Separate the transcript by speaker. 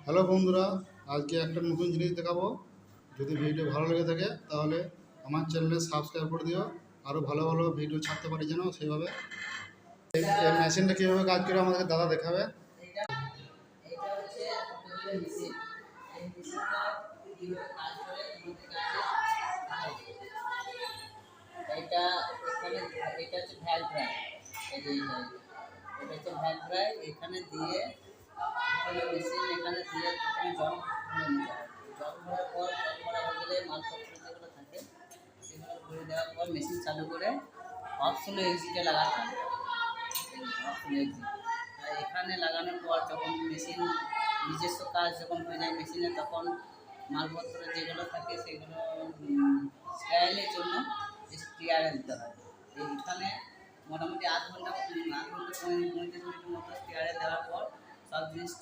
Speaker 1: Hello বন্ধুরা, আজকে একটা নতুন জিনিস দেখাবো। যদি ভিডিও ভালো লেগে থাকে তাহলে আমার চ্যানেলে সাবস্ক্রাইব করে দিও। আরও ভালো ভালো ভিডিও ছাড়তে পারি যেন সেইভাবে। এই মেশিনটা কীভাবে কাজ করে আমাদেরকে দাদা দেখাবে।
Speaker 2: এটা হচ্ছে কম্পিউটার মেশিন। এই মেশিনটা কিভাবে কাজ করে তোমাদের কাছে এটা এখানে এটা হচ্ছে ভ্যালভ ড্রাইভ। এই যে এটা হচ্ছে ভ্যালভ ড্রাইভ। এখানে দিয়ে এখানে মেশিন এখানে দিয়ে এখানে জল ভরে নিতে হবে। জল ভরার পর জল ভরা হয়ে গেলে মালপত্র যেগুলো থাকে সেগুলো ভরে দেওয়ার পর মেশিন চালু করে অফ স্লো এক্সিটে লাগাতে হবে। অফ স্লো এক্সিট এখানে লাগানোর পর যখন মেশিন নিজস্ব কাজ যখন হয়ে যায় মেশিনে, তখন মালপত্র যেগুলো থাকে সেগুলো স্টাইলের জন্য স্টিয়ারে দিতে হয়। এইখানে মোটামুটি আধ ঘন্টা 35 মিনিটের মতো স্টিয়ারে দেওয়ার পর সব জিনিস